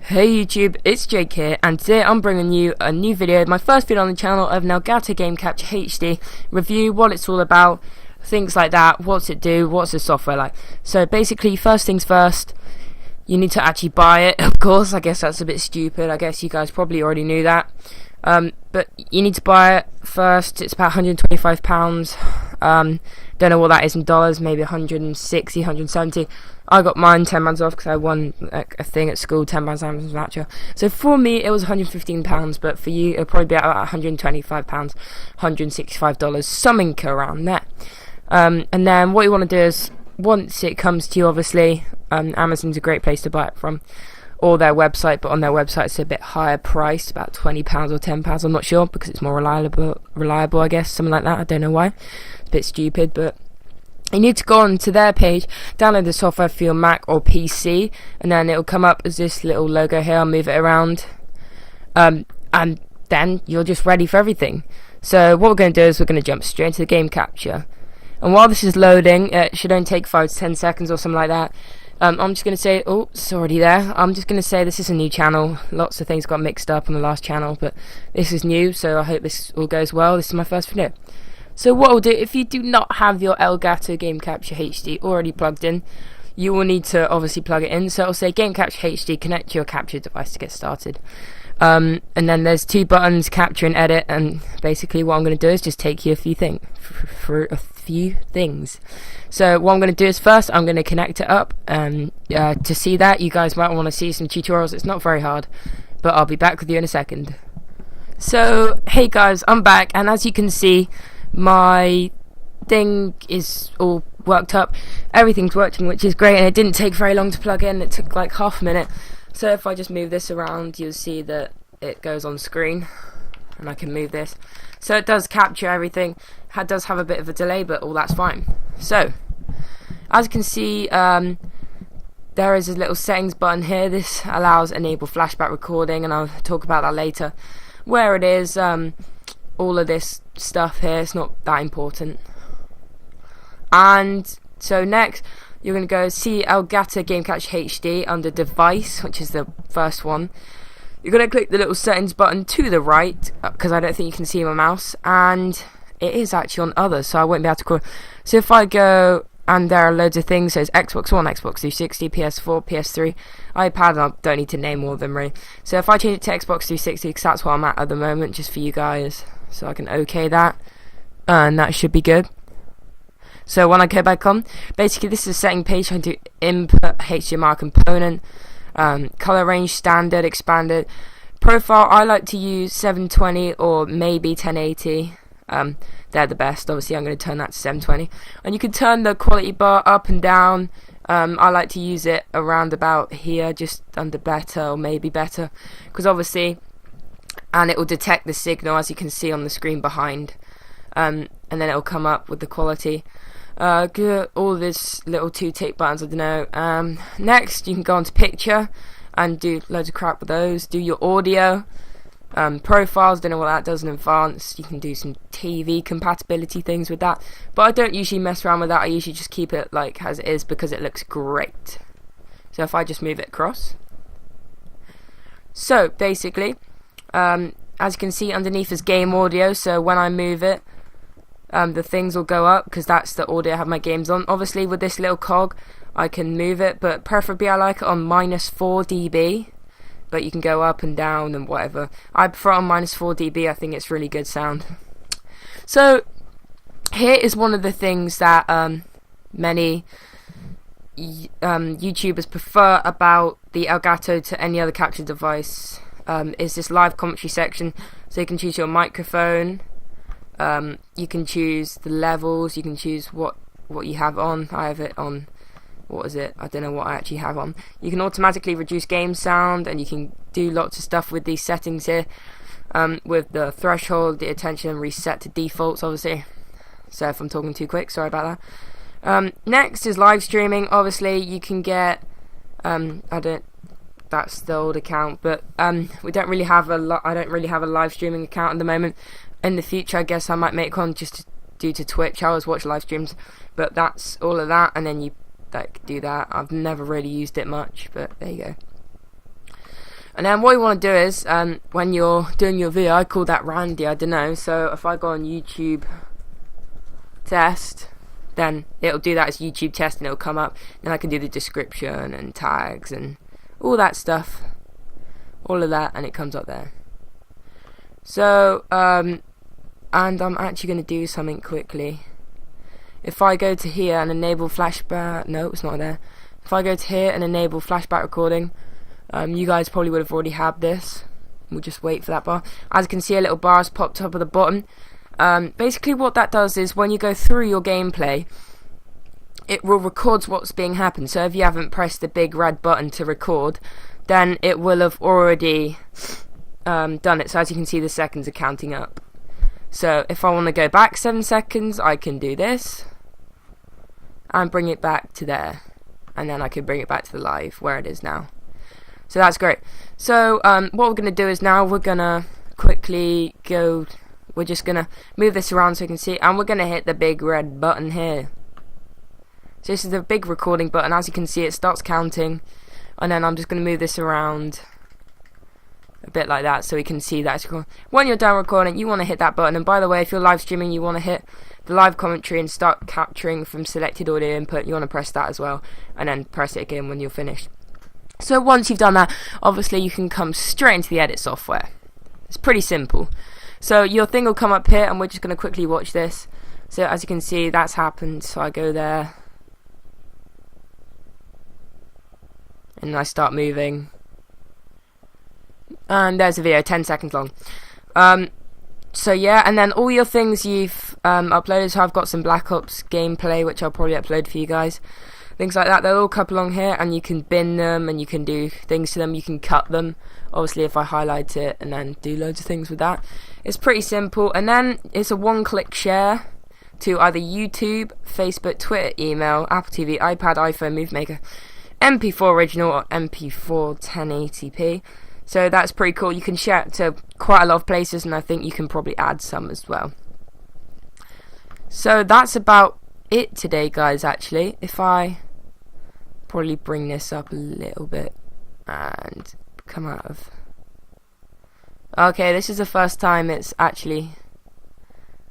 Hey YouTube, it's Jake here, and today I'm bringing you a new video, my first video on the channel of an Elgato Game Capture HD review, what it's all about, things like that, what's it do, what's the software like. So basically, first things first, you need to actually buy it, of course. I guess that's a bit stupid, I guess you guys probably already knew that. But you need to buy it first. It's about £125. Don't know what that is in dollars, maybe 160, 170. I got mine £10 off because I won a thing at school, £10 Amazon voucher. So for me, it was £115, but for you, it'll probably be about £125, $165, something around there. And then what you want to do is, once it comes to you, obviously, Amazon's a great place to buy it from, or their website, but on their website it's a bit higher priced, about £20 or £10, I'm not sure, because it's more reliable, I guess, something like that. I don't know why, it's a bit stupid, but you need to go on to their page, download the software for your Mac or PC, and then it'll come up as this little logo here. I'll move it around, and then you're just ready for everything. So what we're going to do is we're going to jump straight into the game capture, and while this is loading, it should only take 5 to 10 seconds or something like that. I'm just going to say, oh, it's already there. I'm just going to say this is a new channel. Lots of things got mixed up on the last channel, but this is new, so I hope this all goes well. This is my first video. So what we'll do, if you do not have your Elgato Game Capture HD already plugged in, you will need to obviously plug it in. So it'll say Game Capture HD, connect to your capture device to get started. And then there's 2 buttons, capture and edit, and basically what I'm going to do is just take you through a few things. So what I'm going to do is, first I'm going to connect it up, to see that you guys might want to see some tutorials. It's not very hard, but I'll be back with you in a second. So hey guys, I'm back, and as you can see, my thing is all worked up, everything's working, which is great, and it didn't take very long to plug in. It took like half a minute. So if I just move this around, you'll see that it goes on screen, and I can move this. So it does capture everything. It does have a bit of a delay, but all that's fine. So as you can see, there is a little settings button here. This allows enable flashback recording, and I'll talk about that later. Where it is, all of this stuff here, it's not that important. And so next, you're going to go see Elgato Game Capture HD under device, which is the first one. You're going to click the little settings button to the right, because I don't think you can see my mouse, and it is actually on others, so I won't be able to call. So if I go, and there are loads of things, so it's Xbox One, Xbox 360, PS4, PS3, iPad, and I don't need to name all of them really. So if I change it to Xbox 360, because that's what I'm at the moment, just for you guys, so I can OK that, and that should be good. So when I go back on, basically this is a setting page. I can do input, HDMI component, color range, standard, expanded, profile. I like to use 720 or maybe 1080. They're the best. Obviously I'm going to turn that to 720, and you can turn the quality bar up and down. I like to use it around about here, just under better or maybe better, because obviously, and it will detect the signal, as you can see on the screen behind, and then it will come up with the quality. All this little 2 tick buttons, I don't know. Next you can go onto picture and do loads of crap with those. Do your audio, profiles, don't know what that does in advanced. You can do some TV compatibility things with that, but I don't usually mess around with that. I usually just keep it like as it is because it looks great. So if I just move it across, so basically, as you can see underneath is game audio, so when I move it, the things will go up because that's the audio I have my games on. Obviously with this little cog I can move it, but preferably I like it on -4 dB, but you can go up and down and whatever. I prefer it on -4 dB. I think it's really good sound. So here is one of the things that many YouTubers prefer about the Elgato to any other capture device, is this live commentary section. So you can choose your microphone, you can choose the levels, you can choose what you have on. I have it on, what is it? I don't know what I actually have on. You can automatically reduce game sound, and you can do lots of stuff with these settings here, with the threshold, the attention, and reset to defaults obviously. So if I'm talking too quick, sorry about that. Next is live streaming. Obviously you can get, that's the old account, but we don't really have I don't really have a live streaming account at the moment. In the future I guess I might make one just due to Twitch. I always watch live streams, but that's all of that, and then you like do that. I've never really used it much, but there you go. And then what you want to do is, when you're doing your video, I call that Randy, I don't know. So if I go on YouTube test, then it'll do that as YouTube test and it'll come up. Then I can do the description and tags and all that stuff. All of that, and it comes up there. So, and I'm actually going to do something quickly. If I go to here and enable flashback, no, it's not there. If I go to here and enable flashback recording, you guys probably would have already had this. We'll just wait for that bar. As you can see, a little bar has popped up at the bottom. Basically what that does is when you go through your gameplay, it will record what's being happened. So if you haven't pressed the big red button to record, then it will have already done it. So as you can see, the seconds are counting up. So if I want to go back 7 seconds, I can do this and bring it back to there, and then I can bring it back to the live where it is now. So that's great. So what we're going to do is now we're going to quickly go, we're just going to move this around so you can see, and we're going to hit the big red button here. So this is the big recording button. As you can see, it starts counting, and then I'm just going to move this around a bit like that so we can see that it's recording. When you're done recording, you want to hit that button, and by the way, if you're live streaming, you want to hit the live commentary and start capturing from selected audio input. You want to press that as well, and then press it again when you're finished. So once you've done that, obviously you can come straight into the edit software. It's pretty simple. So your thing will come up here, and we're just going to quickly watch this. So as you can see, that's happened. So I go there, and I start moving, and there's a video 10 seconds long. So yeah, and then all your things you've uploaded. So I've got some Black Ops gameplay which I'll probably upload for you guys. Things like that, they'll all come along here, and you can bin them, and you can do things to them. You can cut them, obviously, if I highlight it, and then do loads of things with that. It's pretty simple, and then it's a one-click share to either YouTube, Facebook, Twitter, email, Apple TV, iPad, iPhone, Movie Maker, MP4 original, or MP4 1080p. So that's pretty cool. You can share it to quite a lot of places, and I think you can probably add some as well. So that's about it today, guys. Actually, if I probably bring this up a little bit and come out of, okay, this is the first time it's actually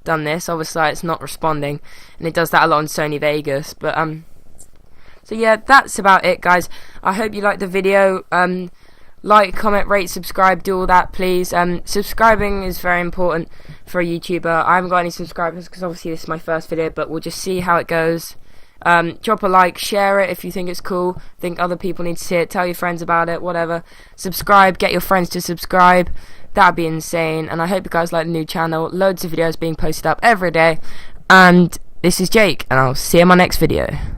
done this. Obviously it's not responding, and it does that a lot on Sony Vegas, but so yeah, that's about it, guys. I hope you liked the video. Like, comment, rate, subscribe, do all that, please. Subscribing is very important for a YouTuber. I haven't got any subscribers because obviously this is my first video, but we'll just see how it goes. Drop a like, share it if you think it's cool, think other people need to see it, tell your friends about it, whatever. Subscribe, get your friends to subscribe. That'd be insane. And I hope you guys like the new channel. Loads of videos being posted up every day. And this is Jake, and I'll see you in my next video.